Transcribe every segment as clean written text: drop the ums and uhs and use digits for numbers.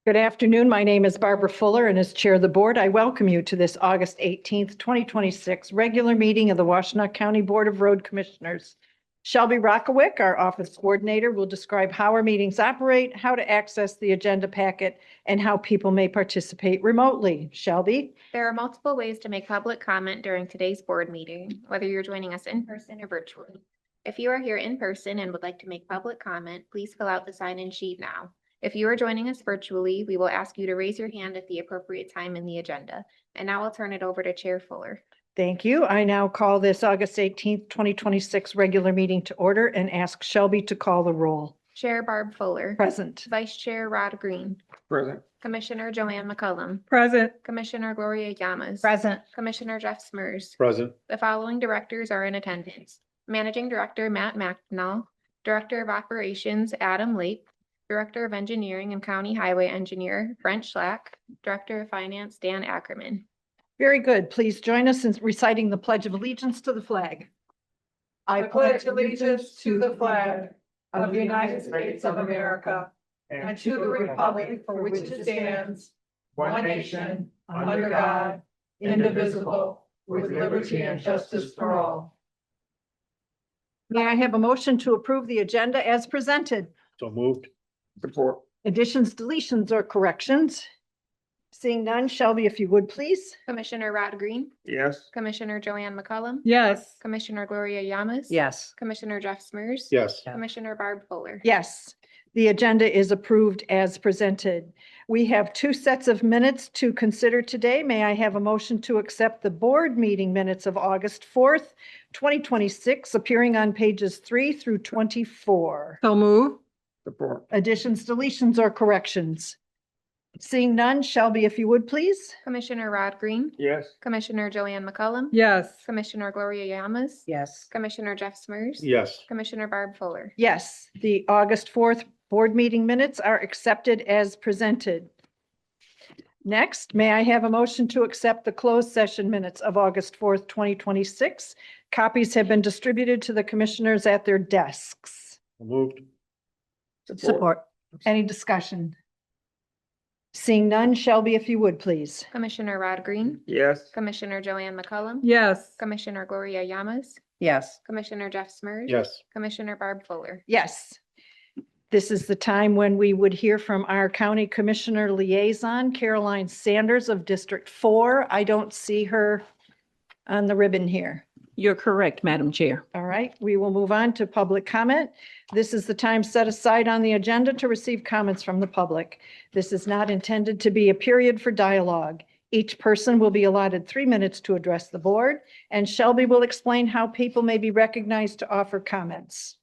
Good afternoon. My name is Barbara Fuller, and as Chair of the Board, I welcome you to this August 18th, 2026 regular meeting of the Washtenaw County Board of Road Commissioners. Shelby Rockawick, our office coordinator, will describe how our meetings operate, how to access the agenda packet, and how people may participate remotely. Shelby? There are multiple ways to make public comment during today's board meeting, whether you're joining us in person or virtually. If you are here in person and would like to make public comment, please fill out the sign-in sheet now. If you are joining us virtually, we will ask you to raise your hand at the appropriate time in the agenda. And now I'll turn it over to Chair Fuller. Thank you. I now call this August 18th, 2026 regular meeting to order and ask Shelby to call the roll. Chair Barb Fuller. Present. Vice Chair Rod Green. Present. Commissioner Joanne McCullum. Present. Commissioner Gloria Llamas. Present. Commissioner Jeff Smurs. Present. The following directors are in attendance. Managing Director Matt Macnall. Director of Operations Adam Lake. Director of Engineering and County Highway Engineer Brent Schlack. Director of Finance Dan Ackerman. Very good. Please join us in reciting the Pledge of Allegiance to the flag. I pledge allegiance to the flag of the United States of America and to the republic for which it stands, one nation, under God, indivisible, with liberty and justice for all. May I have a motion to approve the agenda as presented? So moved. Support. Additions, deletions, or corrections? Seeing none, Shelby, if you would, please. Commissioner Rod Green. Yes. Commissioner Joanne McCullum. Yes. Commissioner Gloria Llamas. Yes. Commissioner Jeff Smurs. Yes. Commissioner Barb Fuller. Yes, the agenda is approved as presented. We have two sets of minutes to consider today. May I have a motion to accept the board meeting minutes of August 4th, 2026, appearing on pages 3 through 24? So move. Support. Additions, deletions, or corrections? Seeing none, Shelby, if you would, please. Commissioner Rod Green. Yes. Commissioner Joanne McCullum. Yes. Commissioner Gloria Llamas. Yes. Commissioner Jeff Smurs. Yes. Commissioner Barb Fuller. Yes, the August 4th board meeting minutes are accepted as presented. Next, may I have a motion to accept the closed session minutes of August 4th, 2026? Copies have been distributed to the commissioners at their desks. Moved. Support. Any discussion? Seeing none, Shelby, if you would, please. Commissioner Rod Green. Yes. Commissioner Joanne McCullum. Yes. Commissioner Gloria Llamas. Yes. Commissioner Jeff Smurs. Yes. Commissioner Barb Fuller. Yes. This is the time when we would hear from our county commissioner liaison, Caroline Sanders of District 4. I don't see her on the ribbon here. You're correct, Madam Chair. All right, we will move on to public comment. This is the time set aside on the agenda to receive comments from the public. This is not intended to be a period for dialogue. Each person will be allotted 3 minutes to address the board, and Shelby will explain how people may be recognized to offer comments.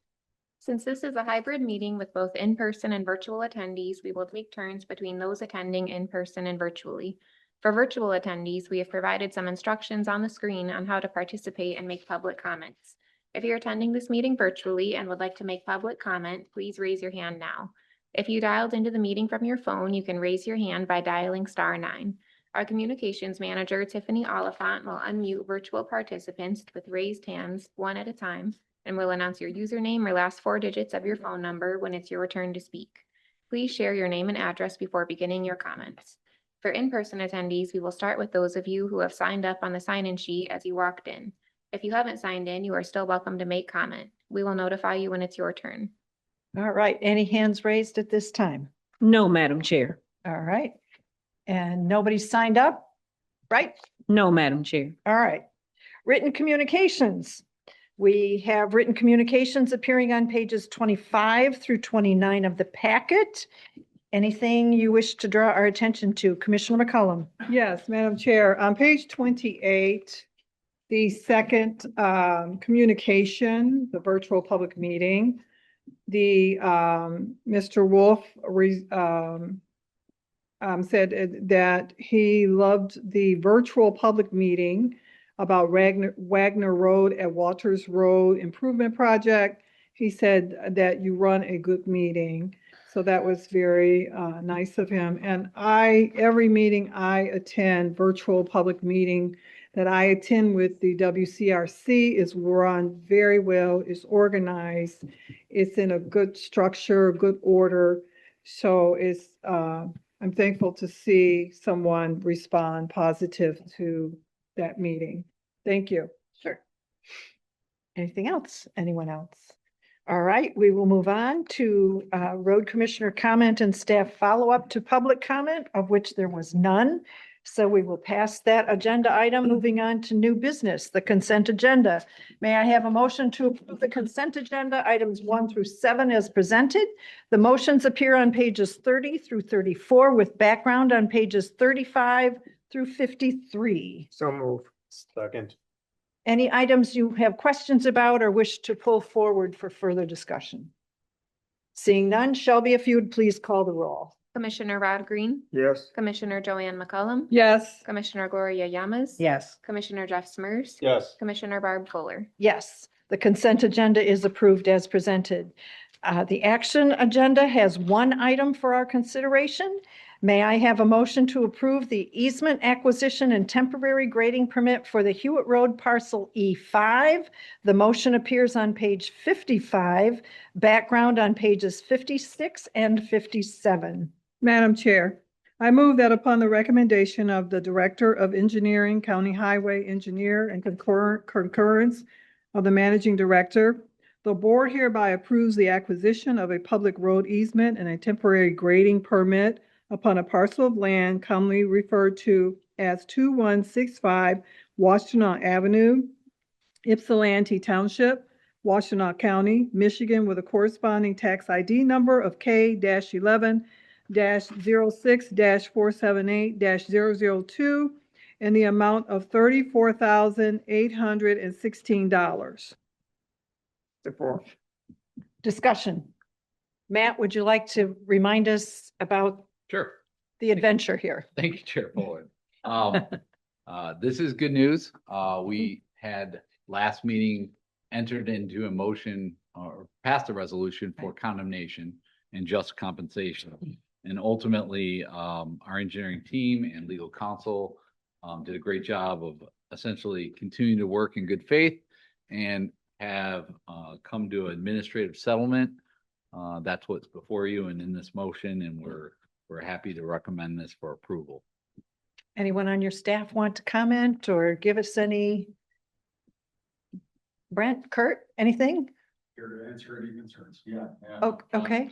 Since this is a hybrid meeting with both in-person and virtual attendees, we will take turns between those attending in person and virtually. For virtual attendees, we have provided some instructions on the screen on how to participate and make public comments. If you're attending this meeting virtually and would like to make public comment, please raise your hand now. If you dialed into the meeting from your phone, you can raise your hand by dialing *9. Our communications manager, Tiffany Oliphant, will unmute virtual participants with raised hands one at a time and will announce your username or last 4 digits of your phone number when it's your turn to speak. Please share your name and address before beginning your comments. For in-person attendees, we will start with those of you who have signed up on the sign-in sheet as you walked in. If you haven't signed in, you are still welcome to make comment. We will notify you when it's your turn. All right, any hands raised at this time? No, Madam Chair. All right, and nobody's signed up, right? No, Madam Chair. All right, written communications. We have written communications appearing on pages 25 through 29 of the packet. Anything you wish to draw our attention to? Commissioner McCullum. Yes, Madam Chair, on page 28, the second communication, the virtual public meeting, the Mr. Wolf said that he loved the virtual public meeting about Wagner Road at Walters Road Improvement Project. He said that you run a good meeting. So that was very nice of him. And every meeting I attend, virtual public meeting that I attend with the WCRC is run very well, is organized, it's in a good structure, good order. So it's, I'm thankful to see someone respond positive to that meeting. Thank you. Sure. Anything else? Anyone else? All right, we will move on to road commissioner comment and staff follow-up to public comment, of which there was none. So we will pass that agenda item, moving on to new business, the consent agenda. May I have a motion to approve the consent agenda, items 1 through 7 as presented? The motions appear on pages 30 through 34 with background on pages 35 through 53. So move. Second. Any items you have questions about or wish to pull forward for further discussion? Seeing none, Shelby, if you would please call the roll. Commissioner Rod Green, Yes. Commissioner Joanne McCullum, Yes. Commissioner Gloria Yamas. Yes. Commissioner Jeff Smurs. Yes. Commissioner Barb Fuller. Yes, the consent agenda is approved as presented. The action agenda has one item for our consideration. May I have a motion to approve the easement acquisition and temporary grading permit for the Hewitt Road parcel E5? The motion appears on page 55, background on pages 56 and 57. Madam Chair, I move that upon the recommendation of the Director of Engineering, County Highway Engineer, and concurrence of the Managing Director, the board hereby approves the acquisition of a public road easement and a temporary grading permit upon a parcel of land commonly referred to as 2165 Washtenaw Avenue, Ypsilanti Township, Washtenaw County, Michigan, with a corresponding tax ID number of K-11-06-478-002 in the amount of $34,816. Support. Discussion. Matt, would you like to remind us about Sure. the adventure here? Thank you, Chair Poland. This is good news. We had last meeting entered into a motion or passed a resolution for condemnation and just compensation. And ultimately, our engineering team and legal counsel did a great job of essentially continuing to work in good faith and have come to an administrative settlement. That's what's before you and in this motion, and we're happy to recommend this for approval. Anyone on your staff want to comment or give us any? Brent, Kurt, anything? Here to answer any concerns. Yeah. Oh, okay.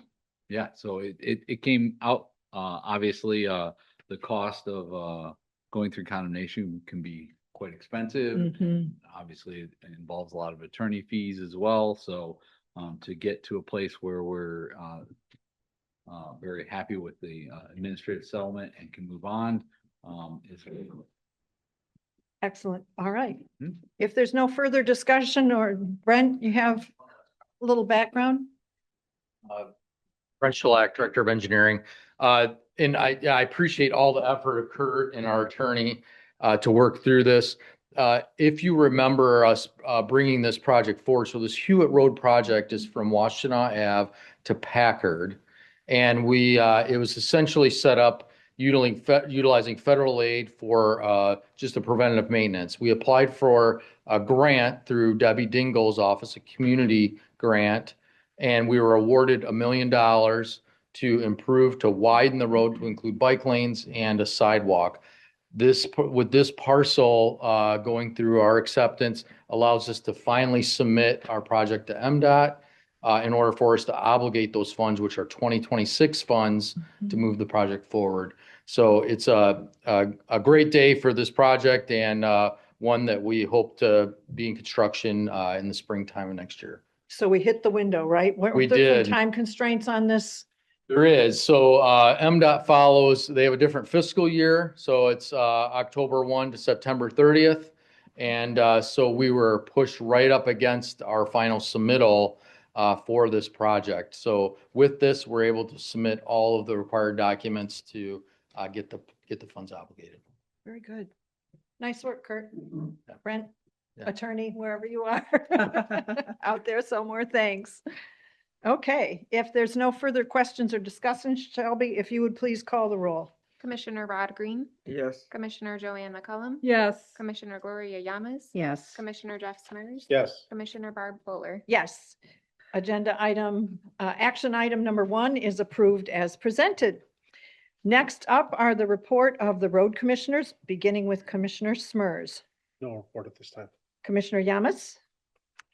Yeah, so it came out, obviously, the cost of going through condemnation can be quite expensive. Mhm. Obviously, it involves a lot of attorney fees as well. So to get to a place where we're very happy with the administrative settlement and can move on is really cool. Excellent. All right. Mhm. If there's no further discussion, or Brent, you have a little background? Brent Shellac, Director of Engineering. And I appreciate all the effort of Kurt and our attorney to work through this. If you remember us bringing this project forward, so this Hewitt Road project is from Washtenaw Ave to Packard. And it was essentially set up utilizing federal aid for just a preventative maintenance. We applied for a grant through Debbie Dingell's office, a community grant, and we were awarded $1 million to widen the road to include bike lanes and a sidewalk. With this parcel going through our acceptance allows us to finally submit our project to MDOT in order for us to obligate those funds, which are 2026 funds, to move the project forward. So it's a great day for this project, and one that we hope to be in construction in the springtime of next year. So we hit the window, right? Weren't We there some did. time constraints on this? There is. So MDOT follows, they have a different fiscal year. So it's October 1 to September 30th. And so we were pushed right up against our final submittal for this project. So with this, we're able to submit all of the required documents to get the funds obligated. Very good. Nice work, Kurt. Yeah. Brent, Yeah. attorney, wherever you are out there somewhere, thanks. Okay, if there's no further questions or discussion, Shelby, if you would please call the roll. Commissioner Rod Green, Yes. Commissioner Joanne McCullum. Yes. Commissioner Gloria Yamas. Yes. Commissioner Jeff Smurs. Yes. Commissioner Barb Fuller. Yes. Agenda item, action item number 1 is approved as presented. Next up are the report of the road commissioners, beginning with Commissioner Smers. No report at this time. Commissioner Yamas,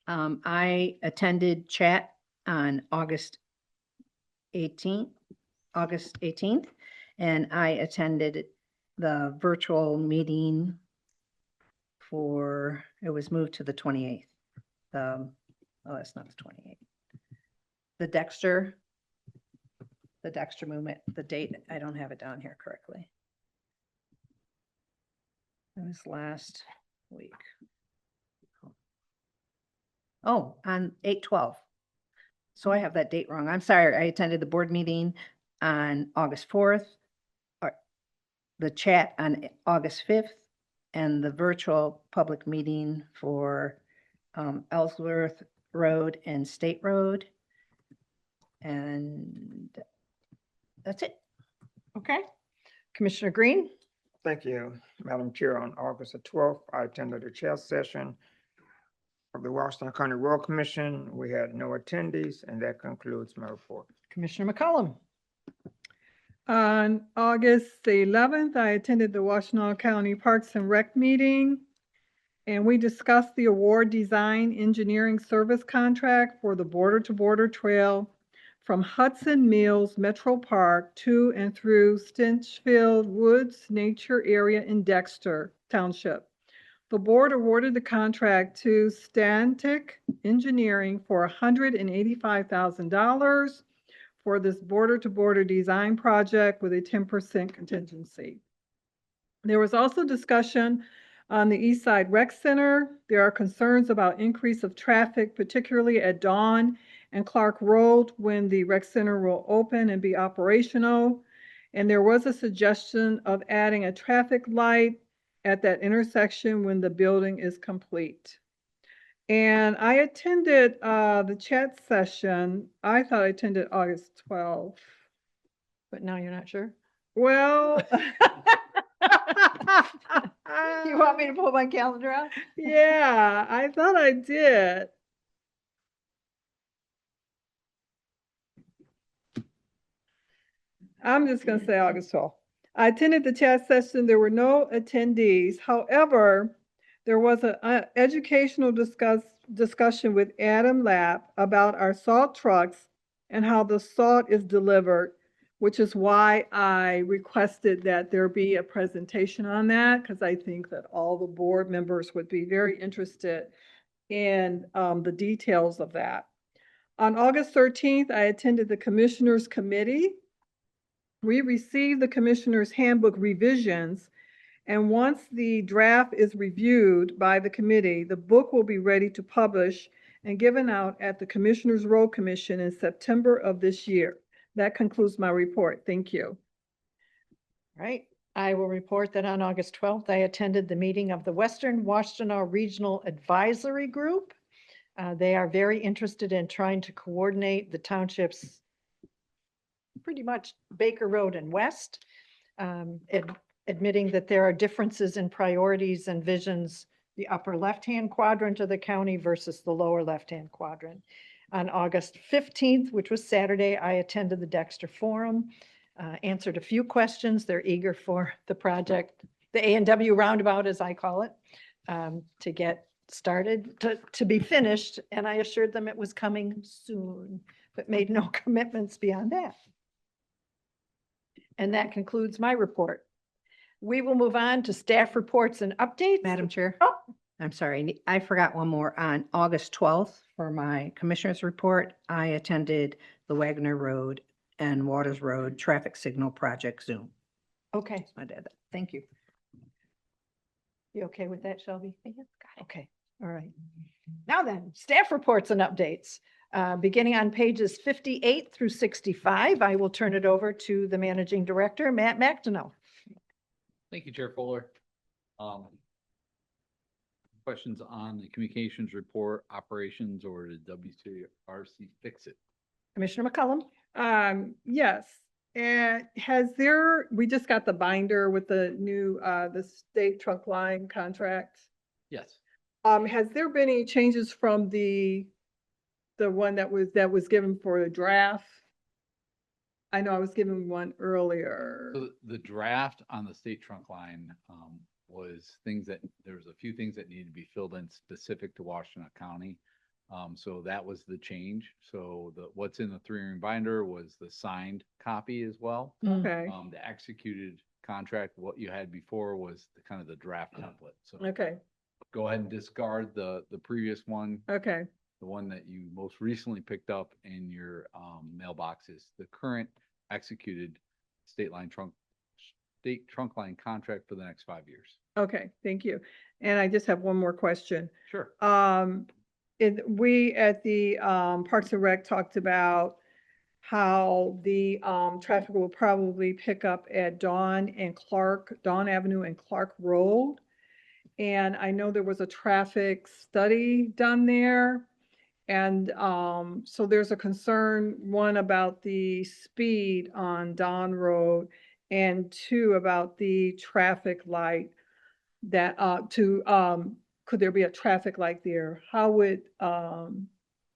I attended chat on August 18th, and I attended the virtual meeting it was moved to the 28th. Oh, that's not the 28th. The Dexter movement, the date, I don't have it down here correctly. It was last week. Oh, on 8/12. So I have that date wrong. I'm sorry. I attended the board meeting on August 4th, or the chat on August 5th, and the virtual public meeting for Ellsworth Road and State Road. And that's it. okay. Commissioner Green, Thank you, Madam Chair. On August the 12th, I attended a chair session of the Washtenaw County Road Commission. We had no attendees, and that concludes my report. Commissioner McCollum, On August the 11th, I attended the Washtenaw County Parks and Rec meeting, and we discussed the award design engineering service contract for the Border to Border Trail from Hudson Mills Metro Park to and through Stinchfield Woods Nature Area in Dexter Township. The board awarded the contract to Stantec Engineering for $185,000 for this border-to-border design project with a 10% contingency. There was also discussion on the East Side Rec Center. There are concerns about increase of traffic, particularly at dawn and Clark Road when the rec center will open and be operational. And there was a suggestion of adding a traffic light at that intersection when the building is complete. And I attended the chat session. I thought I attended August 12th. but now you're not sure. Well, You want me to pull my calendar out? yeah, I thought I did. I'm just going to say August 12th. I attended the chat session. There were no attendees. However, there was an educational discussion with Adam Lapp about our salt trucks and how the salt is delivered, which is why I requested that there be a presentation on that, because I think that all the board members would be very interested in the details of that. On August 13th, I attended the Commissioners Committee. We received the Commissioners Handbook revisions, and once the draft is reviewed by the committee, the book will be ready to publish and given out at the Commissioners Road Commission in September of this year. That concludes my report. Thank you. Right. I will report that on August 12th, I attended the meeting of the Western Washtenaw Regional Advisory Group. They are very interested in trying to coordinate the townships, pretty much Baker Road and West, admitting that there are differences in priorities and visions, the upper left-hand quadrant of the county versus the lower left-hand quadrant. On August 15th, which was Saturday, I attended the Dexter Forum, answered a few questions. They're eager for the project, the A&W roundabout, as I call it, to get started, to be finished. And I assured them it was coming soon, but made no commitments beyond that. And that concludes my report. We will move on to staff reports and updates. Madam Chair. Oh. I'm sorry, I forgot one more. On August 12th, for my commissioner's report, I attended the Wagner Road and Waters Road Traffic Signal Project Zoom. Okay, I did that. Thank you. you okay with that, Shelby? Yes, got it. Okay, all right. Now then, staff reports and updates. Beginning on pages 58 through 65, I will turn it over to the Managing Director, Matt McDonough. Thank you, Chair Fuller. Questions on the communications report, operations, or the WCRC fix it? Commissioner McCollum? Yes. And we just got the binder with the new, the state trunk line contract. Yes. Has there been any changes from the one that was given for the draft? I know I was given one earlier. So the draft on the state trunk line, was things that, there's a few things that needed to be filled in specific to Washtenaw County. So that was the change. So what's in the 3-ring binder was the signed copy as well. Okay, The executed contract, what you had before was the kind of the draft template. So okay, go ahead and discard the previous one. okay, The one that you most recently picked up in your mailboxes, the current executed state trunk line contract for the next 5 years. okay, thank you. And I just have one more question. Sure. We at the Parks and Rec talked about how the traffic will probably pick up at Dawn Avenue and Clark Road. And I know there was a traffic study done there. And so there's a concern, one, about the speed on Dawn Road, and two, about the traffic light that could there be a traffic light there? How would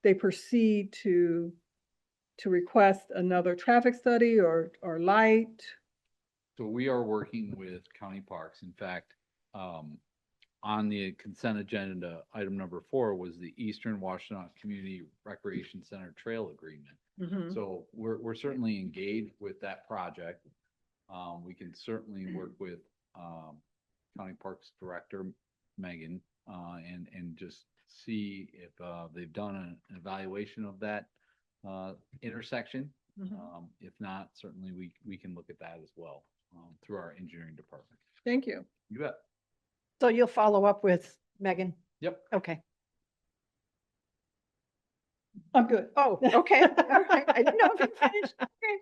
they proceed to request another traffic study or light? So we are working with county parks. In fact, on the consent agenda, item number 4 was the Eastern Washtenaw Community Recreation Center Trail Agreement. Mhm. So we're certainly engaged with that project. We can certainly work with County Parks Director Megan and just see if they've done an evaluation of that intersection. Mhm. If not, certainly we can look at that as well through our engineering department. Thank you. You bet. So you'll follow up with Megan? Yep. Okay. I'm good. Oh, okay. All right. I didn't know if you finished. Okay.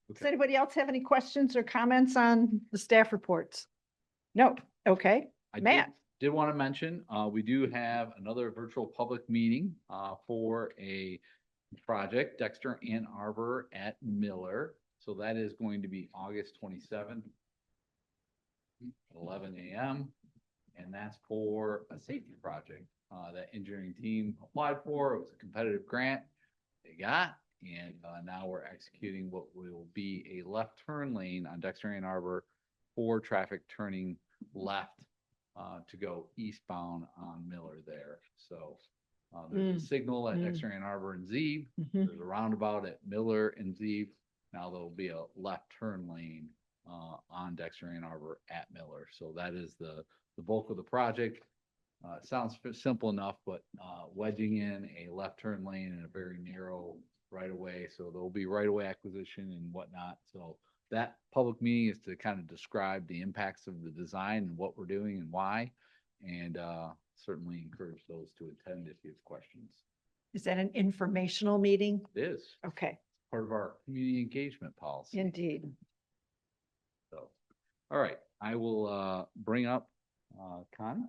Does Okay. anybody else have any questions or comments on the staff reports? No. Okay. I Matt. did want to mention, we do have another virtual public meeting for a project, Dexter Ann Arbor at Miller. So that is going to be August 27th, 11 a.m. And that's for a safety project that engineering team applied for. It was a competitive grant they got. And now we're executing what will be a left turn lane on Dexter Ann Arbor for traffic turning left to go eastbound on Miller there. So there's a signal at Dexter Ann Arbor and Zeeb. Mhm. There's a roundabout at Miller and Zeeb. Now there'll be a left turn lane on Dexter Ann Arbor at Miller. So that is the bulk of the project. It sounds simple enough, but wedging in a left turn lane in a very narrow right of way. So there'll be right of way acquisition and whatnot. So that public meeting is to kind of describe the impacts of the design and what we're doing and why. And certainly encourage those to attend if you have questions. Is that an informational meeting? It is Okay, part of our community engagement policy. indeed. So, all right, I will bring up Connie,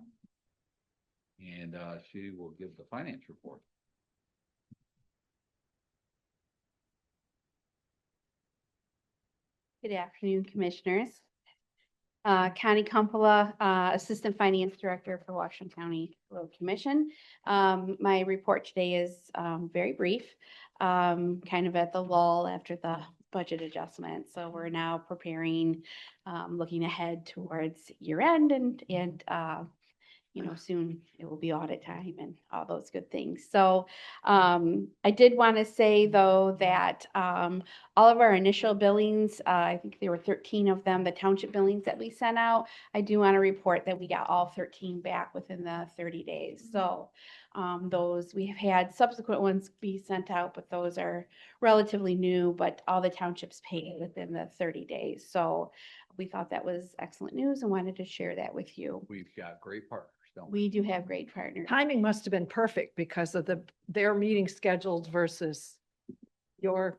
and she will give the finance report. Good afternoon, Commissioners. Connie Kumpala, Assistant Finance Director for Washington County Road Commission. My report today is very brief, kind of at the lull after the budget adjustment. So we're now preparing, looking ahead towards year end and soon it will be audit time and all those good things. So I did want to say, though, that all of our initial billings, I think there were 13 of them, the township billings that we sent out, I do want to report that we got all 13 back within the 30 days. So those, we have had subsequent ones be sent out, but those are relatively new, but all the townships paid within the 30 days. So we thought that was excellent news and wanted to share that with you. We've got great partners, don't we? We do have great partners. Timing must have been perfect because of their meeting schedules versus your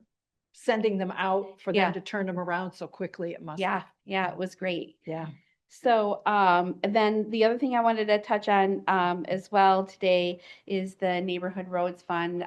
sending them out for Yeah. them to turn them around so quickly. It must. Yeah, it was great. Yeah. So and then the other thing I wanted to touch on as well today is the Neighborhood Roads Fund.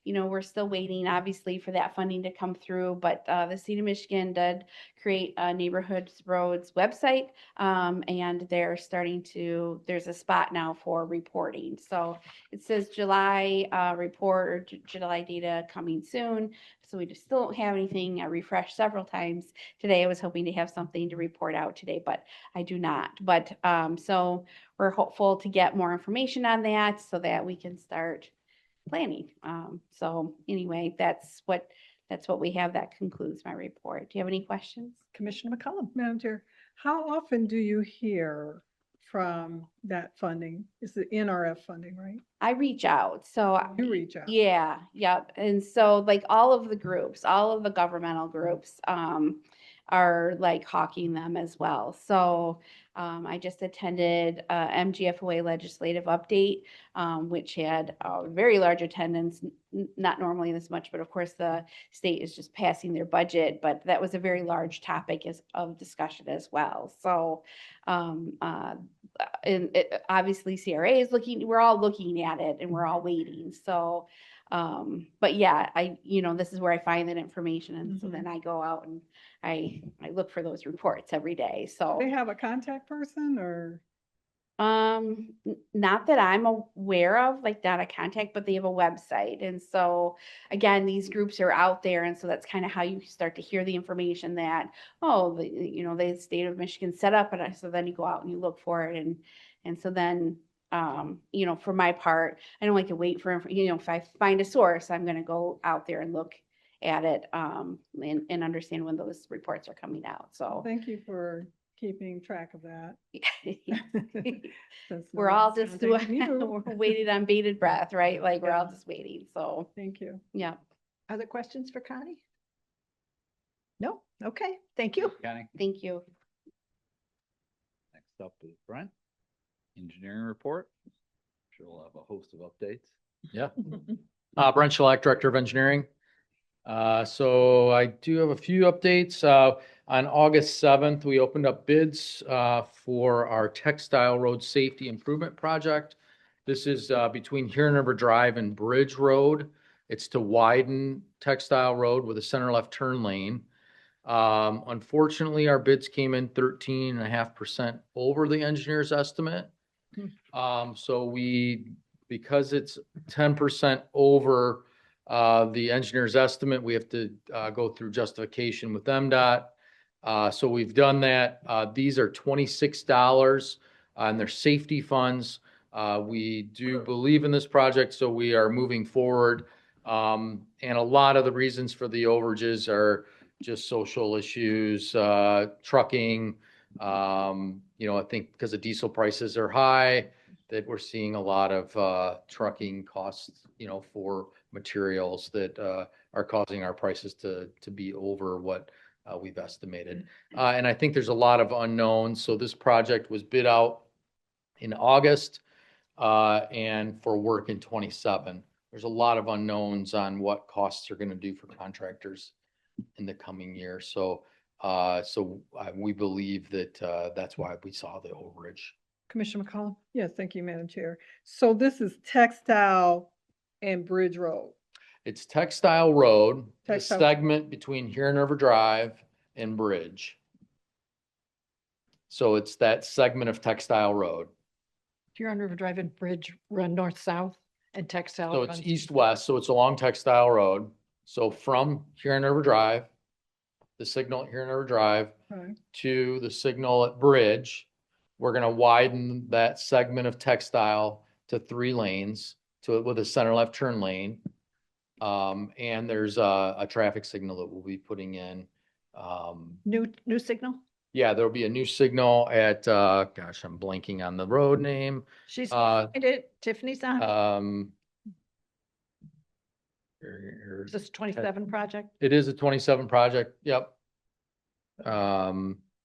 we're still waiting, obviously, for that funding to come through, but the state of Michigan did create a neighborhoods roads website, and they're starting to, there's a spot now for reporting. So it says July report or July data coming soon. So we just still don't have anything. I refreshed several times today. I was hoping to have something to report out today, but I do not. But so we're hopeful to get more information on that so that we can start planning. So anyway, that's what we have. That concludes my report. Do you have any questions? Commissioner McCollum. Madam Chair, how often do you hear from that funding? Is the NRF funding, right? I reach out. So You reach out. yeah, yep. And so like all of the groups, all of the governmental groups, are like hawking them as well. So I just attended MGFOA legislative update, which had a very large attendance, not normally this much, but of course the state is just passing their budget, but that was a very large topic of discussion as well. So obviously CRA is looking, we're all looking at it and we're all waiting. So but yeah, this is where I find that information. And so then I go out and I look for those reports every day. So They have a contact person or? not that I'm aware of, like not a contact, but they have a website. And so again, these groups are out there. And so that's kind of how you start to hear the information that, oh, the state of Michigan set up. And so then you go out and you look for it. And so then, for my part, I don't like to wait for, if I find a source, I'm going to go out there and look at it, and understand when those reports are coming out. So Thank you for keeping track of that. Since no we're all one's just contacting you. we're waiting on bated breath, right? Like we're all just waiting. So Thank you. yeah. Other questions for Connie? No? Okay, thank you. Connie, Thank you. next up is Brent. Engineering report. Sure we'll have a host of updates. Yeah. Brent Schleck, Director of Engineering. So I do have a few updates. On August 7th, we opened up bids for our Textile Road Safety Improvement Project. This is between Huron River Drive and Bridge Road. It's to widen Textile Road with a center left turn lane. Unfortunately, our bids came in 13.5% over the engineer's estimate. So because it's 10% over the engineer's estimate, we have to go through justification with MDOT. So we've done that. These are $26 and they're safety funds. We do believe in this project, so we are moving forward. And a lot of the reasons for the overages are just social issues, trucking. I think because the diesel prices are high, that we're seeing a lot of trucking costs, for materials that are causing our prices to be over what we've estimated. And I think there's a lot of unknowns. So this project was bid out in August and for work in 27. There's a lot of unknowns on what costs are going to do for contractors in the coming year. So we believe that that's why we saw the overage. Commissioner McCollum? Yes, thank you, Madam Chair. So this is Textile and Bridge Road. It's Textile Road, Textile. the segment between Huron River Drive and Bridge. So it's that segment of Textile Road. Huron River Drive and Bridge run north-south and Textile. So it's runs- east-west, so it's along Textile Road. So from Huron River Drive, the signal at Huron River Drive Right. to the signal at Bridge, we're gonna widen that segment of Textile to 3 lanes with a center left turn lane. And there's a traffic signal that we'll be putting in. New signal? Yeah, there'll be a new signal at, gosh, I'm blanking on the road name. She's behind it. Tiffany's on. Is this 27 project? It is a 27 project. Yep.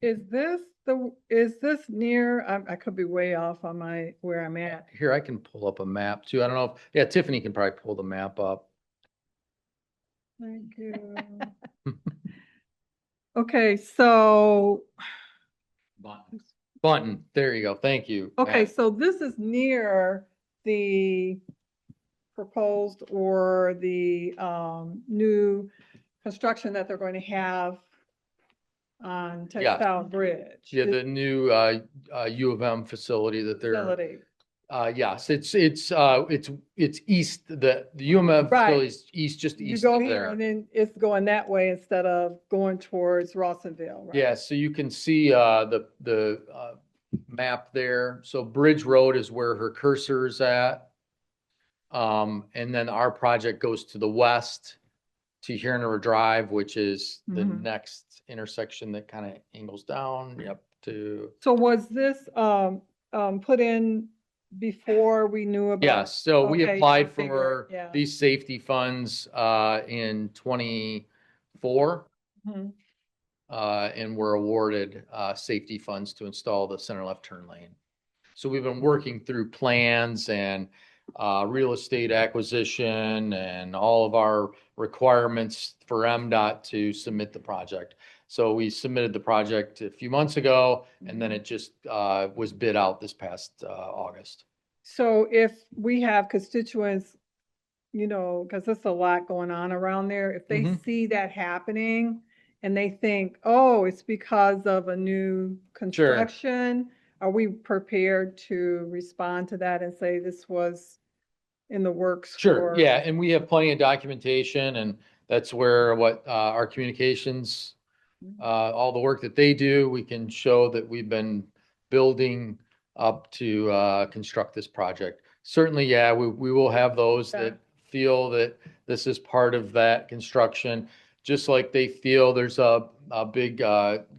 Is this near, I could be way off on where I'm at. Here, I can pull up a map too. I don't know if, Tiffany can probably pull the map up. Thank you. Okay, so, Bunton, there you go. Thank you. okay, Matt. so this is near the proposed or the new construction that they're going to have on Textile Bridge? Yeah, the new U of M facility that they're, Facility. yes, it's east, the U of M Right. facility is east, just You east go of here there. and then it's going that way instead of going towards Rawsonville, right? Yeah, so you can see the map there. So Bridge Road is where her cursor is at. And then our project goes to the west to Hierner Drive, which is the Mhm. next intersection that kind of angles down, yep, to. So was this put in before we knew about? Yes, so we Okay, applied I figured, for yeah. these safety funds in 24. Mhm. And were awarded safety funds to install the center left turn lane. So we've been working through plans and real estate acquisition and all of our requirements for MDOT to submit the project. So we submitted the project a few months ago, and then it just was bid out this past August. So if we have constituents, you know, because there's a lot going on around there, if they Mhm. see that happening and they think, oh, it's because of a new construction, are we prepared to respond to that and say this was in the works? Sure, for- yeah, and we have plenty of documentation, and that's where what our communications, all the work that they do, we can show that we've been building up to construct this project. Certainly, yeah, we will have those Okay. that feel that this is part of that construction, just like they feel there's a big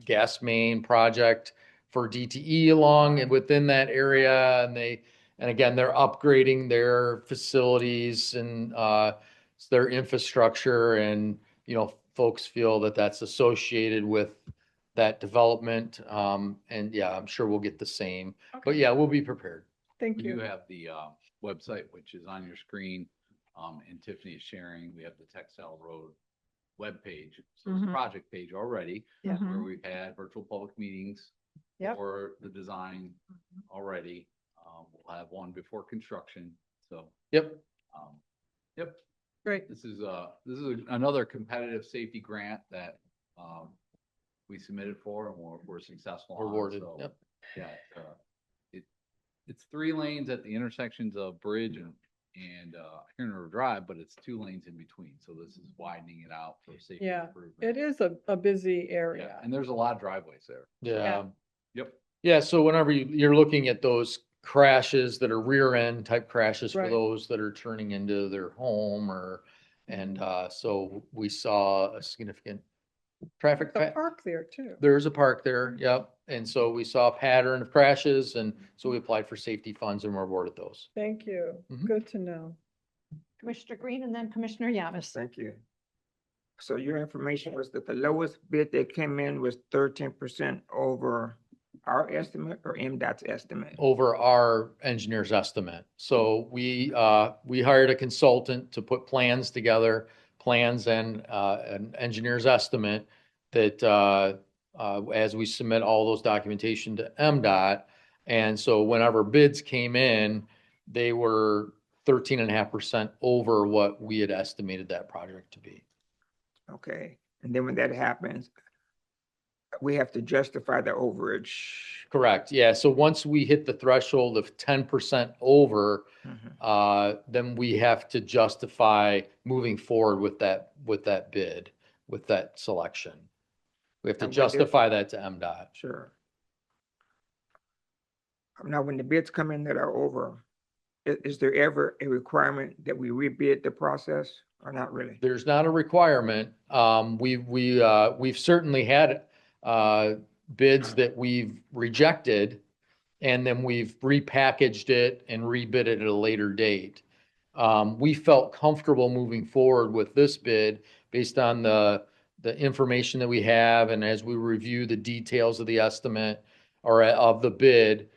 gas main project for DTE along and within that area, and again, they're upgrading their facilities and their infrastructure, and folks feel that that's associated with that development. And yeah, I'm sure we'll get the same. But Okay. yeah, we'll be prepared. Thank We do you. have the website, which is on your screen, and Tiffany is sharing. We have the Textile Road webpage. So it's a Mhm. project page already, Yeah. Mm-hmm. where we've had virtual public meetings Yep. for the design already. We'll have one before construction. So, Yep. yep. Great. This is another competitive safety grant that we submitted for and we're successful on. Rewarded. So, Yep. yeah, it's 3 lanes at the intersections of Bridge and Hierner Drive, but it's 2 lanes in between. So this is widening it out for safety Yeah, improvement. it is a busy Yeah, area. and there's a lot of driveways there. Yeah. Yep. Yeah, so whenever you're looking at those crashes that are rear end type crashes for Right. those that are turning into their home and so we saw a significant traffic. There's a park there too. There's a park there, yep. And so we saw a pattern of crashes, and so we applied for safety funds and were awarded those. Thank you. Mhm. Good to know. Commissioner Green and then Commissioner Yamas. Thank you. So your information was that the lowest bid that came in was 13% over our estimate or MDOT's estimate? Over our engineer's estimate. So we hired a consultant to put plans together, plans and an engineer's estimate that as we submit all those documentation to MDOT. And so whenever bids came in, they were 13.5% over what we had estimated that project to be. Okay, and then when that happens, we have to justify the overage. Correct, yeah. So once we hit the threshold of 10% over, then we have to justify moving forward with that bid, with that selection. We have to And when this- justify that to MDOT. Sure. Now, when the bids come in that are over, is there ever a requirement that we rebid the process or not really? There's not a requirement. We've certainly had bids that we've rejected, and then we've repackaged it and rebid it at a later date. We felt comfortable moving forward with this bid based on the information that we have, and as we review the details of the estimate or of the bid,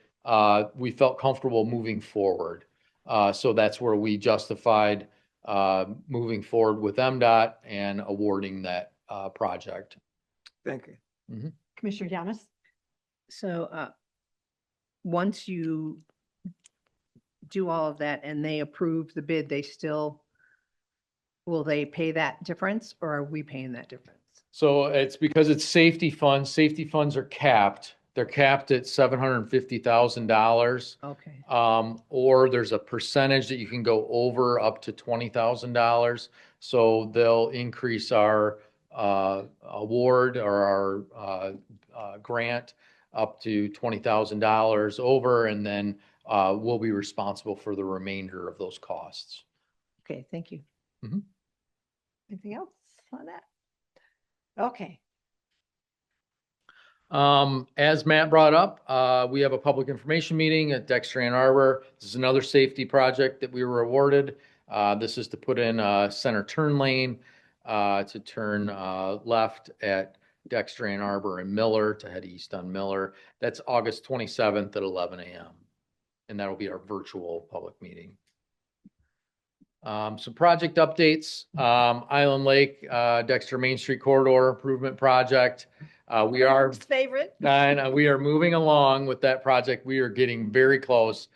we felt comfortable moving forward. So that's where we justified moving forward with MDOT and awarding that project. Thank you. Commissioner Yamas. So, once you do all of that and they approve the bid, will they pay that difference or are we paying that difference? So it's because it's safety funds. Safety funds are capped. They're capped at $750,000. Okay. Or there's a percentage that you can go over up to $20,000. So they'll increase our award or our grant up to $20,000 over, and then we'll be responsible for the remainder of those costs. Okay, thank you. Anything else on that? Okay. As Matt brought up, we have a public information meeting at Dexter Ann Arbor. This is another safety project that we were awarded. This is to put in a center turn lane to turn left at Dexter Ann Arbor and Miller to head east on Miller. That's August 27th at 11 a.m. And that'll be our virtual public meeting. Some project updates, Island Lake, Dexter Main Street Corridor Improvement Project. We are Favorite? And we are moving along with that project. We are getting very close.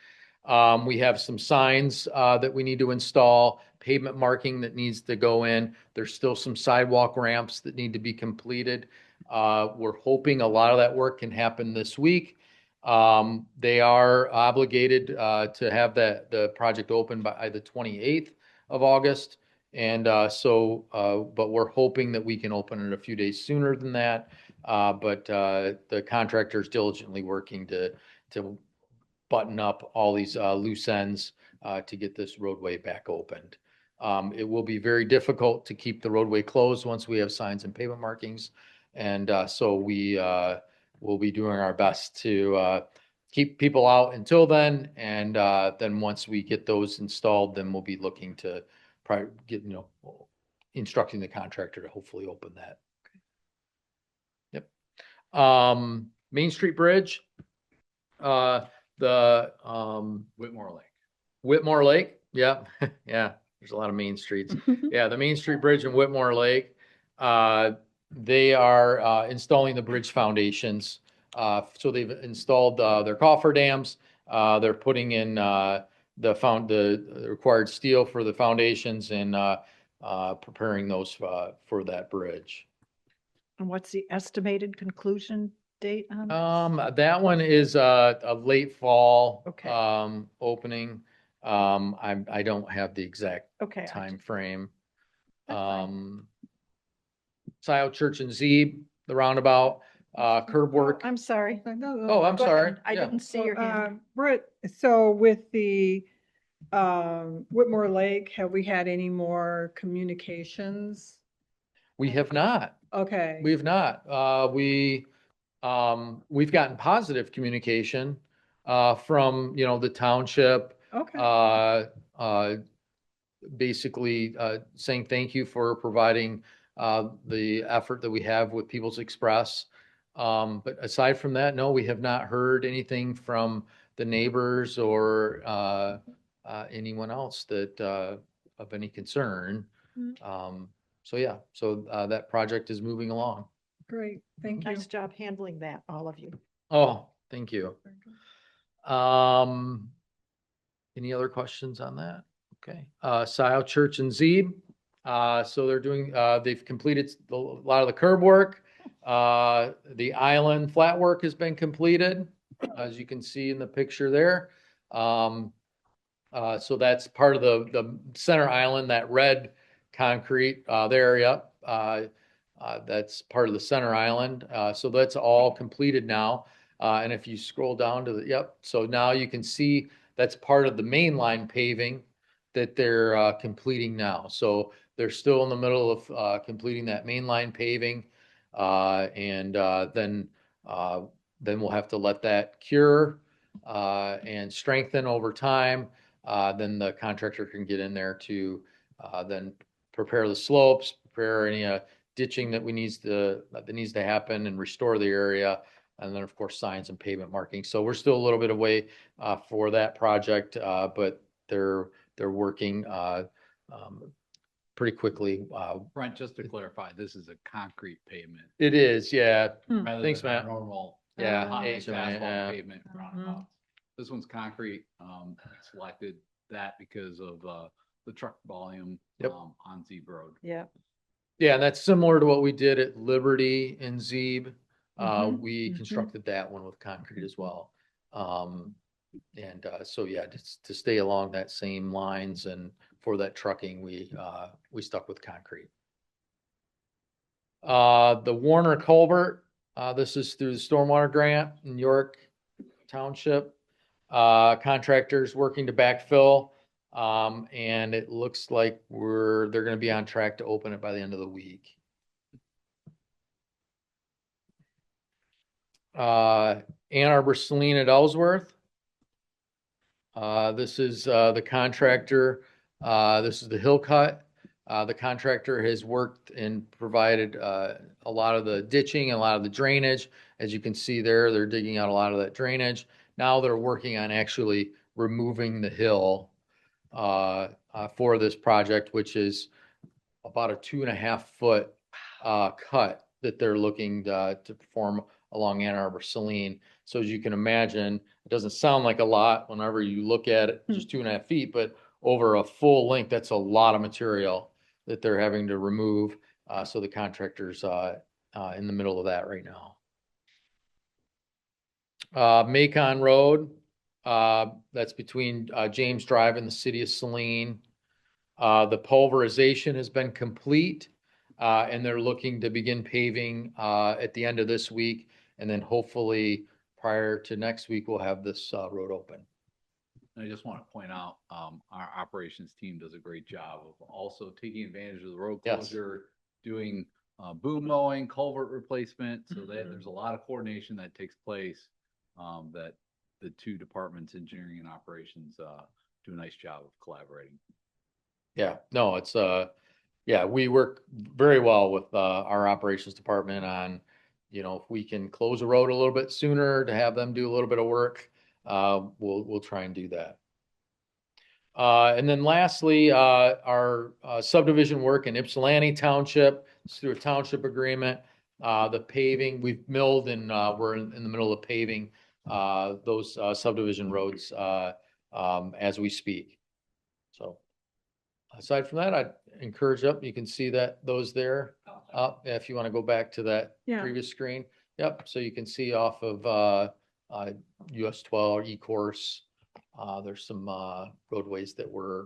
We have some signs that we need to install, pavement marking that needs to go in. There's still some sidewalk ramps that need to be completed. We're hoping a lot of that work can happen this week. They are obligated to have the project open by the 28th of August. And but we're hoping that we can open it a few days sooner than that. But the contractor is diligently working to button up all these loose ends to get this roadway back opened. It will be very difficult to keep the roadway closed once we have signs and pavement markings. And so we will be doing our best to keep people out until then. And then once we get those installed, then we'll be looking to probably get, instructing the contractor to hopefully open that. Main Street Bridge, Whitmore Lake. Whitmore Lake. Yeah. Yeah. There's a lot of main streets. Yeah. The Main Street Bridge in Whitmore Lake. They are installing the bridge foundations. So they've installed their cofferdams. They're putting in the required steel for the foundations and preparing those for that bridge. And what's the estimated conclusion date on this? That one is a late fall Okay. opening. I don't have the exact Okay. time frame. That's fine. Scioto Church and Zeeb, the roundabout, curb work. I'm sorry. Oh, I'm Go sorry. ahead. I Yeah. didn't see your hand. Britt, so with the Whitmore Lake, have we had any more communications? We have not. Okay. We have not. We've gotten positive communication from, the township. Okay. Basically saying thank you for providing the effort that we have with People's Express. But aside from that, no, we have not heard anything from the neighbors or anyone else that of any concern. So yeah, that project is moving along. Great. Thank you. Nice job handling that, all of you. Oh, thank you. Any other questions on that? Okay. Scioto Church and Zeeb. So they're doing, they've completed a lot of the curb work. The island flat work has been completed, as you can see in the picture there. So that's part of the center island, that red concrete there. Yep. That's part of the center island. So that's all completed now. And if you scroll down to so now you can see that's part of the main line paving that they're completing now. So they're still in the middle of completing that main line paving. And then we'll have to let that cure and strengthen over time. Then the contractor can get in there to then prepare the slopes, prepare any ditching that needs to happen and restore the area. And then of course, signs and pavement marking. So we're still a little bit away for that project, but they're working pretty quickly. Brent, just to clarify, this is a concrete pavement. It is, yeah. rather Thanks, than a Matt. Normal. Yeah, asphalt yeah. pavement roundabout. This one's concrete. Selected that because of, the truck volume, Yep. On Zeeb Road. Yeah. Yeah, and that's similar to what we did at Liberty and Zeeb. Mhm, We mhm. constructed that one with concrete as well. So yeah, just to stay along that same lines and for that trucking, we stuck with concrete. The Warner Culvert, this is through the Stormwater Grant in York Township. Contractors working to backfill. And it looks like they're gonna be on track to open it by the end of the week. Ann Arbor Saline at Ellsworth. This is the contractor. This is the hill cut. The contractor has worked and provided a lot of the ditching and a lot of the drainage. As you can see there, they're digging out a lot of that drainage. Now they're working on actually removing the hill for this project, which is about a 2.5-foot cut that they're looking to perform along Ann Arbor Saline. So as you can imagine, it doesn't sound like a lot whenever you look at it, just 2.5 feet, but over a full length, that's a lot of material that they're having to remove. So the contractor's in the middle of that right now. Macon Road, that's between James Drive and the city of Saline. The pulverization has been complete, and they're looking to begin paving at the end of this week. And then hopefully prior to next week, we'll have this road open. And I just want to point out, our operations team does a great job of also taking advantage of the road Yes. closure, doing boom mowing, culvert replacement, so that there's a lot of coordination that takes place, that the two departments, engineering and operations, do a nice job of collaborating. Yeah, no, it's yeah, we work very well with our operations department on, if we can close a road a little bit sooner to have them do a little bit of work, we'll try and do that. And then lastly, our subdivision work in Ypsilanti Township, it's through a township agreement. The paving, we've milled and we're in the middle of paving those subdivision roads as we speak. So aside from that, I'd encourage you can see those there. If you want to go back to that Yeah. previous screen. Yep, so you can see off of US 12 E-course. There's some roadways that we're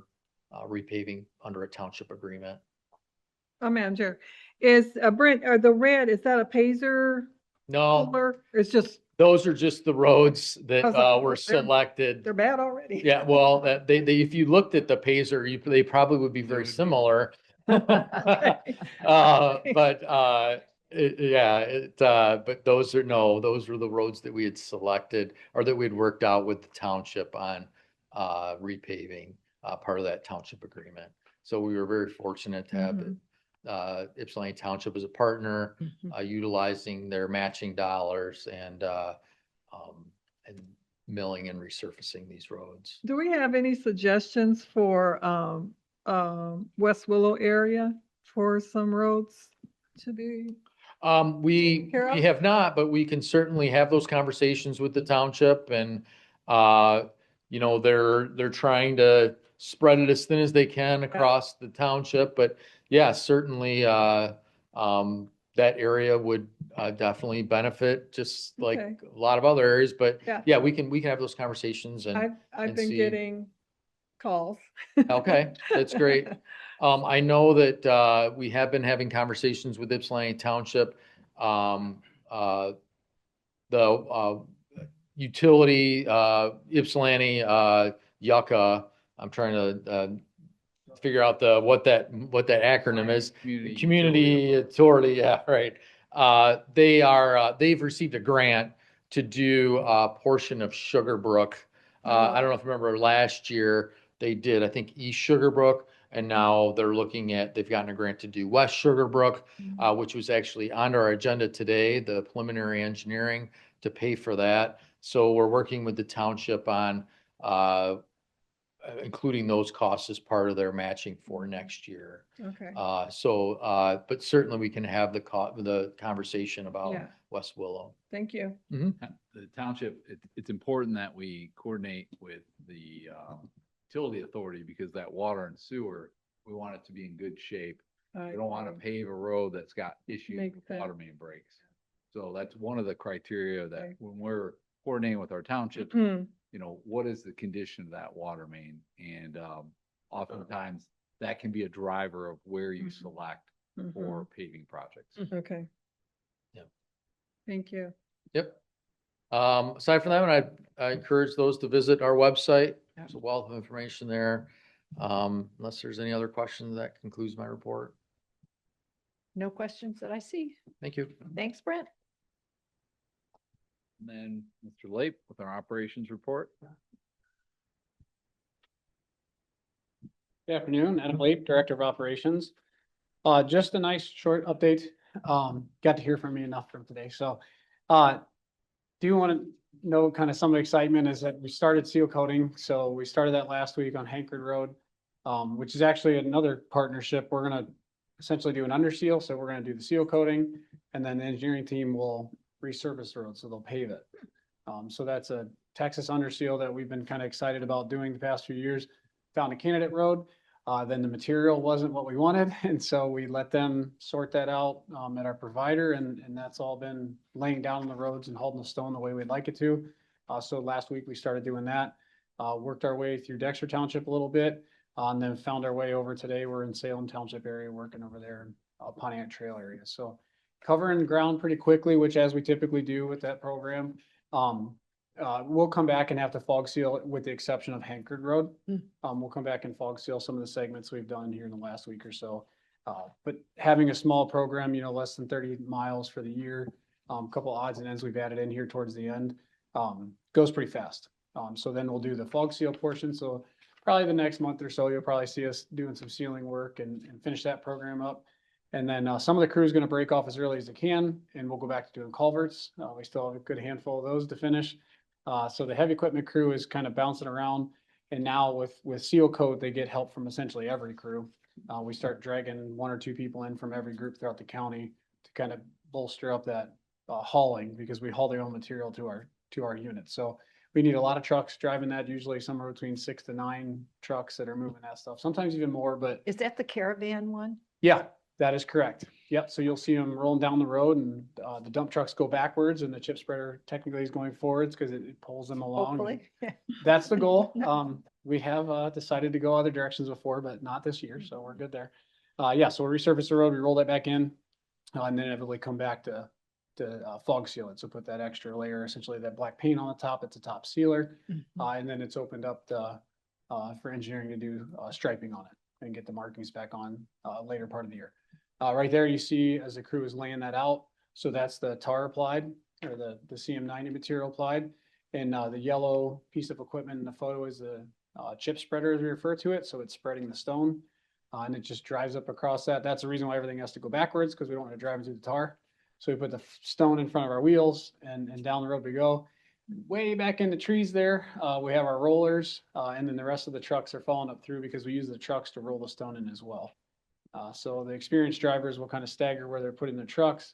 repaving under a township agreement. Oh, Madam Chair, is Brent, the red, is that a Pazer No, color? It's just, those are just the roads that I was like, were they're- selected. they're bad already. Yeah, well, they if you looked at the Pazer, they probably would be very similar. Okay. But those were the roads that we had selected or that we had worked out with the township on repaving, part of that township agreement. So we were very fortunate to have Ypsilanti Township as a partner, utilizing their matching dollars and milling and resurfacing these roads. Do we have any suggestions for West Willow area for some roads to be? We Taken care of? have not, but we can certainly have those conversations with the township and, they're trying to spread it as thin as they can across the township, but yeah, certainly, that area would definitely benefit, just like Okay. a lot of other areas, but Yeah. yeah, we can have those conversations and, I've and been see. getting calls. Okay, that's great. I know that we have been having conversations with Ypsilanti Township. The utility, Ypsilanti, Yucca, I'm trying to figure out what that acronym is. Community Authority, yeah, right. They've received a grant to do a portion of Sugarbrook. I don't know if you remember last year, they did, I think, East Sugarbrook, and now they've gotten a grant to do West Sugarbrook, which was actually on our agenda today, the preliminary engineering to pay for that. So we're working with the township on including those costs as part of their matching for next year. Okay. But certainly we can have the conversation about Yeah. West Willow. Thank you. The township, it's important that we coordinate with the utility authority because that water and sewer, we want it to be in good shape. We don't want to pave a road that's got issues Makes with water sense. main breaks. So that's one of the criteria that Okay. when we're coordinating with our township, Mm, you know, what is the condition of that water main? And oftentimes that can be a driver of where you select for paving projects. Okay. Yep. Thank you. Yep. Aside from that, I encourage those to visit our website. There's a wealth of information there. Unless there's any other questions, that concludes my report. No questions that I see. Thank you. Thanks, Brent. And then Mr. Lape with our operations report. Good afternoon, Adam Leap, Director of Operations. Just a nice short update. Got to hear from me enough from today, so do you want to know kind of some of the excitement is that we started seal coating. So we started that last week on Hankard Road, which is actually another partnership. We're gonna essentially do an under seal, so we're gonna do the seal coating, and then the engineering team will resurface the road, so they'll pave it. So that's a Texas under seal that we've been kind of excited about doing the past few years. Found a candidate road, then the material wasn't what we wanted, and so we let them sort that out at our provider, and that's all been laying down on the roads and holding the stone the way we'd like it to. So last week we started doing that, worked our way through Dexter Township a little bit, and then found our way over today. We're in Salem Township area, working over there in Pontiac Trail area. So covering ground pretty quickly, which as we typically do with that program. We'll come back and have to fog seal it with the exception of Hankard Road. We'll come back and fog seal some of the segments we've done here in the last week or so. But having a small program, less than 30 miles for the year, a couple odds and ends we've added in here towards the end, goes pretty fast. So then we'll do the fog seal portion. So probably the next month or so, you'll probably see us doing some sealing work and finish that program up. And then some of the crew is going to break off as early as they can, and we'll go back to doing culverts. We still have a good handful of those to finish. So the heavy equipment crew is kind of bouncing around. And now with seal coat, they get help from essentially every crew. We start dragging 1 or 2 people in from every group throughout the county to kind of bolster up that hauling, because we haul their own material to our unit. So we need a lot of trucks driving that, usually somewhere between 6 to 9 trucks that are moving that stuff, sometimes even more, but Is that the caravan one? yeah, that is correct. Yep. So you'll see them rolling down the road, and the dump trucks go backwards and the chip spreader technically is going forwards because it pulls them along. Hopefully. That's the goal. We have decided to go other directions before, but not this year. So we're good there. Yeah. So we resurface the road, we roll that back in, and then inevitably come back to fog seal it. So put that extra layer, essentially that black paint on the top. It's a top sealer. And then it's opened up for engineering to do striping on it and get the markings back on later part of the year. Right there, you see as the crew is laying that out. So that's the tar applied, or the CM90 material applied. And the yellow piece of equipment in the photo is the chip spreader, as we refer to it. So it's spreading the stone, and it just drives up across that. That's the reason why everything has to go backwards, because we don't want to drive into the tar. So we put the stone in front of our wheels, and down the road we go. Way back in the trees there, we have our rollers, and then the rest of the trucks are falling up through because we use the trucks to roll the stone in as well. So the experienced drivers will kind of stagger where they're putting their trucks.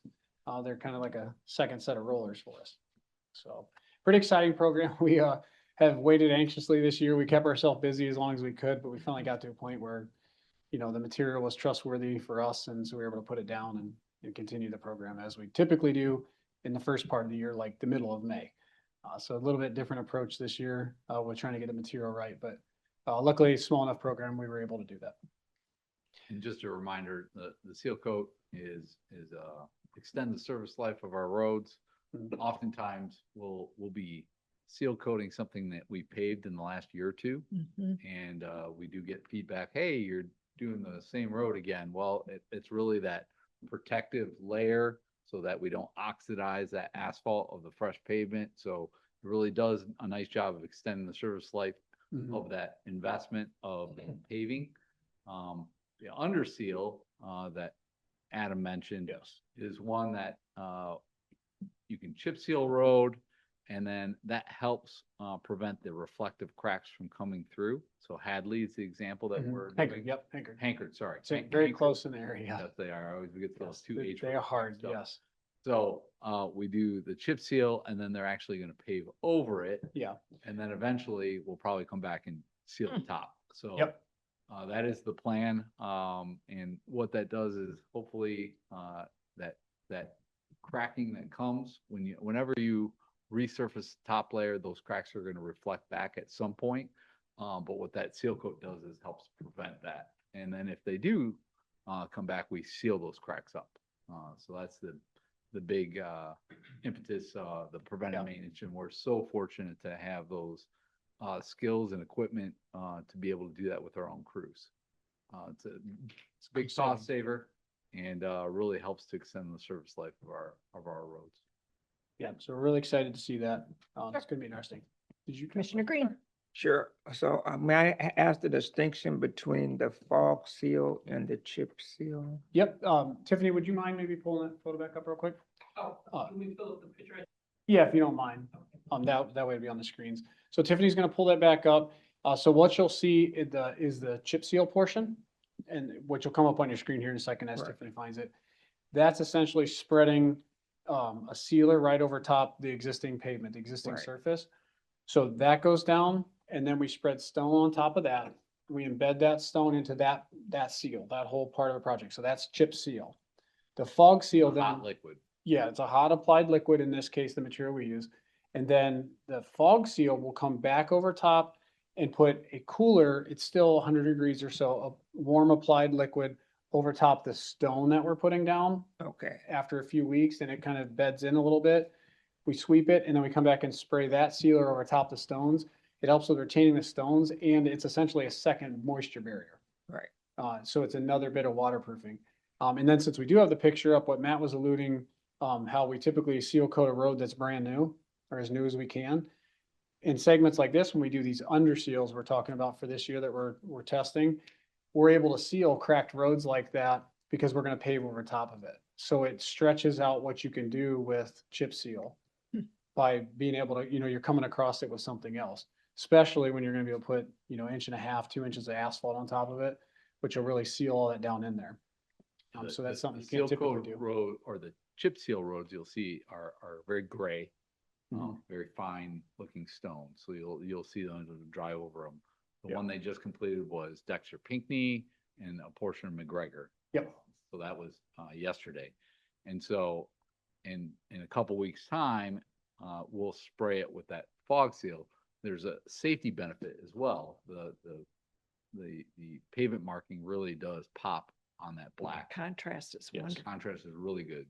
They're kind of like a second set of rollers for us. So pretty exciting program. We have waited anxiously this year. We kept ourselves busy as long as we could, but we finally got to a point where, the material was trustworthy for us. And so we were able to put it down and continue the program as we typically do in the first part of the year, like the middle of May. So a little bit different approach this year. We're trying to get the material right, but luckily small enough program, we were able to do that. And just a reminder, the seal coat is extend the service life of our roads. Oftentimes we'll be seal coating something that we paved in the last year or two. And we do get feedback, hey, you're doing the same road again. Well, it's really that protective layer so that we don't oxidize that asphalt of the fresh pavement. So it really does a nice job of extending the service life of that investment of paving. The under seal that Adam mentioned is one that you can chip seal road, and then that helps prevent the reflective cracks from coming through. So Hadley is the example that we're doing. Hankard. Hankard, sorry. So very close in the area. Yes, they are. I always get those two H. They are hard, yes. So, we do the chip seal and then they're actually gonna pave over it. Yeah. And then eventually we'll probably come back and seal the top. So. Yep. That is the plan. And what that does is hopefully, that cracking that comes whenever you resurface the top layer, those cracks are gonna reflect back at some point. But what that seal coat does is helps prevent that. And then if they do, come back, we seal those cracks up. So that's the big, impetus, the preventive maintenance. And we're so fortunate to have those skills and equipment to be able to do that with our own crews. It's a big cost saver and really helps to extend the service life of our roads. Yeah, so we're really excited to see that. It's gonna be interesting. Did you? Commissioner Green. Sure. So may I ask the distinction between the fog seal and the chip seal? Yep, Tiffany, would you mind maybe pulling that photo back up real quick? Oh, can we fill up the picture? Yeah, if you don't mind. That way it'd be on the screens. So Tiffany's gonna pull that back up. So what you'll see is the chip seal portion, and which will come up on your screen here in a second as Right. Tiffany finds it. That's essentially spreading a sealer right over top the existing pavement, the existing Right. surface. So that goes down, and then we spread stone on top of that. We embed that stone into that seal, that whole part of the project. So that's chip seal. The fog seal then. Hot liquid. Yeah, it's a hot applied liquid, in this case, the material we use. And then the fog seal will come back over top and put a cooler, it's still 100 degrees or so, of warm applied liquid over top the stone that we're putting down Okay. after a few weeks, and it kind of beds in a little bit. We sweep it and then we come back and spray that sealer over top the stones. It helps with retaining the stones, and it's essentially a second moisture barrier. Right. So it's another bit of waterproofing. And then since we do have the picture up, what Matt was alluding, how we typically seal coat a road that's brand new or as new as we can. In segments like this, when we do these under seals we're talking about for this year that we're testing, we're able to seal cracked roads like that because we're going to pave over top of it. So it stretches out what you can do with chip seal by being able to, you're coming across it with something else, especially when you're going to be able to put, 1.5 to 2 inches of asphalt on top of it, which will really seal all that down in there. So that's something you seal can't typically coat do. road or the chip seal roads you'll see are very gray, very fine looking stones. So you'll see them dry over them. The one they just completed was Dexter Pinckney and a portion of McGregor. Yep. So that was yesterday. And so in a couple weeks time, we'll spray it with that fog seal. There's a safety benefit as well. The pavement marking really does pop on that black. Contrast is Yes, wonderful. contrast is really good,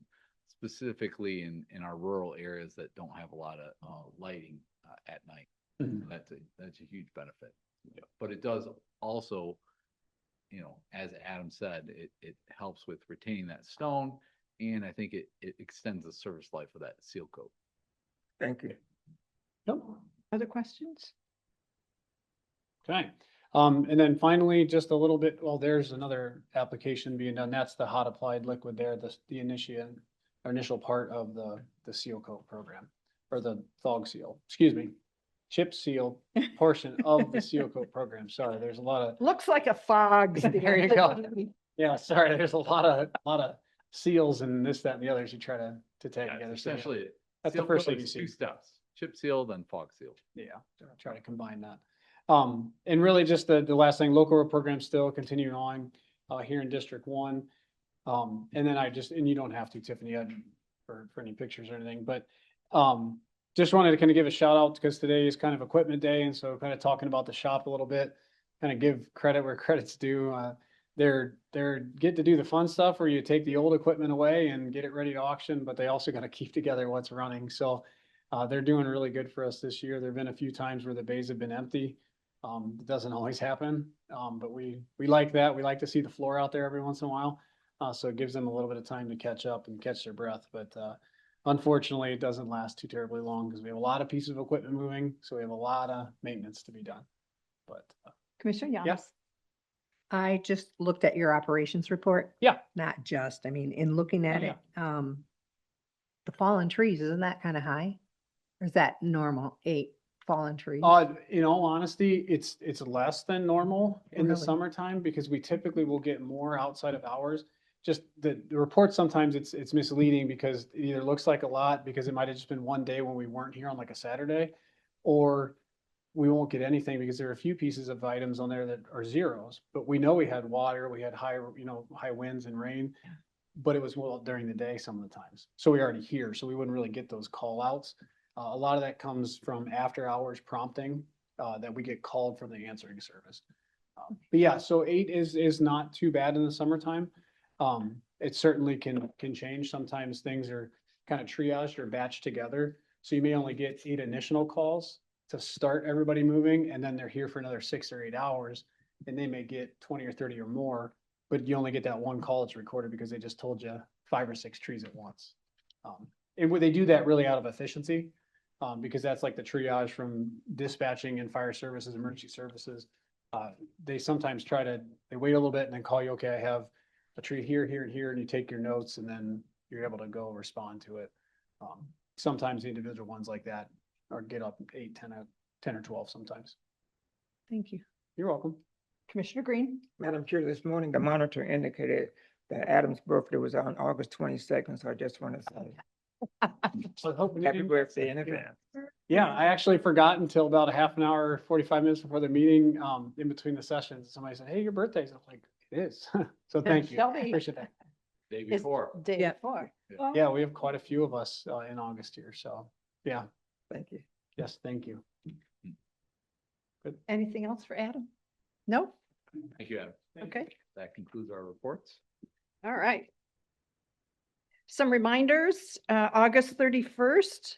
specifically in our rural areas that don't have a lot of lighting at night. Mhm. That's a huge benefit. But it does also, as Adam said, it helps with retaining that stone, and I think it extends the service life of that seal coat. Thank you. Yep. Other questions? Okay. And then finally, just a little bit, well, there's another application being done. That's the hot applied liquid there, the initial part of the seal coat program, or the fog seal, excuse me, chip seal portion of the seal coat program. Sorry, there's a lot of, Looks like a fog. There you go. yeah, sorry, there's a lot of seals and this, that, and the others you try to tag Yeah, together. it's So, yeah, essentially, that's the seal first coat thing you is see. 2 steps, chip seal, then fog seal. Yeah, try to combine that. And really just the last thing, local road program still continuing on, here in District 1. And then and you don't have to, Tiffany, for any pictures or anything, but, just wanted to kind of give a shout out because today is kind of equipment day. And so kind of talking about the shop a little bit, kind of give credit where credit's due. They're get to do the fun stuff where you take the old equipment away and get it ready to auction, but they also got to keep together what's running. So, they're doing really good for us this year. There've been a few times where the bays have been empty. It doesn't always happen, but we like that. We like to see the floor out there every once in a while. So it gives them a little bit of time to catch up and catch their breath. But unfortunately, it doesn't last too terribly long because we have a lot of pieces of equipment moving. So we have a lot of maintenance to be done. But Commissioner Yamas? Yes. I just looked at your operations report. Yeah. Not just, I mean, in looking at Yeah. it, the fallen trees, isn't that kind of high? Or is that normal, 8 fallen trees? In all honesty, it's less than normal in the Really? summertime because we typically will get more outside of hours. just the report, sometimes it's misleading because it either looks like a lot because it might have just been one day when we weren't here on like a Saturday, or we won't get anything because there are a few pieces of items on there that are zeros, but we know we had water, we had high winds and rain, but it was well during the day some of the times. So we already here, so we wouldn't really get those call outs. A lot of that comes from after hours prompting, that we get called from the answering service. But yeah, so 8 is not too bad in the summertime. It certainly can change. Sometimes things are kind of triaged or batched together. So you may only get 8 initial calls to start everybody moving, and then they're here for another 6 or 8 hours, and they may get 20 or 30 or more, but you only get that one call that's recorded because they just told you 5 or 6 trees at once. And they do that really out of efficiency, because that's like the triage from dispatching and fire services, emergency services. They sometimes they wait a little bit and then call you, okay, I have a tree here, here, and here, and you take your notes, and then you're able to go respond to it. Sometimes the individual ones like that or get up 8, 10 or 12 sometimes. Thank you. You're welcome. Commissioner Green? Madam Chair, this morning, the monitor indicated that Adam's birthday was on August 22nd, so I just want to say So hoping you happy didn't- birthday in advance. Yeah, I actually forgot until about a half an hour, 45 minutes before the meeting, in between the sessions. Somebody said, hey, your birthday's. I'm like, it is. So thank you. Shelby. Appreciate that. Day Is before. Day Yeah. before. Yeah, we have quite a few of us in August here. So yeah, Thank you. yes, thank you. Anything else for Adam? No? Thank you, Adam. Okay. That concludes our reports. All right. Some reminders, August 31st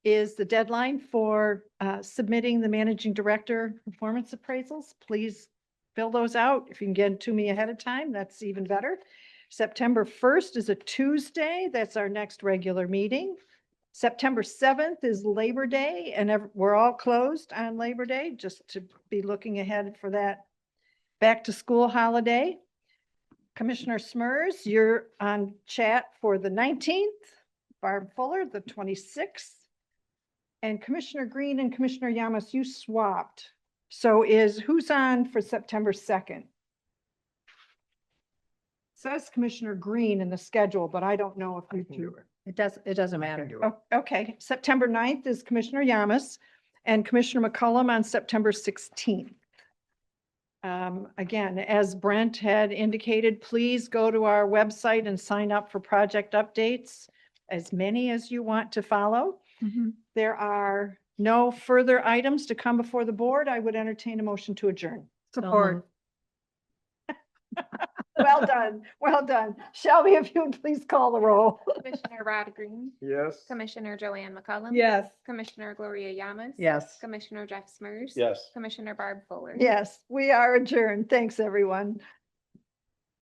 is the deadline for submitting the managing director performance appraisals. Please fill those out. If you can get them to me ahead of time, that's even better. September 1st is a Tuesday. That's our next regular meeting. September 7th is Labor Day, and we're all closed on Labor Day, just to be looking ahead for that back to school holiday. Commissioner Smers, you're on chat for the 19th, Barb Fuller, the 26th. And Commissioner Green and Commissioner Yamas, you swapped. So who's on for September 2nd? Says Commissioner Green in the schedule, but I don't know if I you can do two. it. It doesn't I matter. can do it. Oh, okay, September 9th is Commissioner Yamas and Commissioner McCullum on September 16th. Again, as Brent had indicated, please go to our website and sign up for project updates, as many as you want to follow. There are no further items to come before the board. I would entertain a motion to adjourn. Support. Well done, well done. Shelby, if you would please call the roll. Commissioner Rod Green, Yes. Commissioner Joanne McCullum. Yes. Commissioner Gloria Yamas. Yes. Commissioner Jeff Smers. Yes. Commissioner Barb Fuller. Yes, we are adjourned. Thanks, everyone.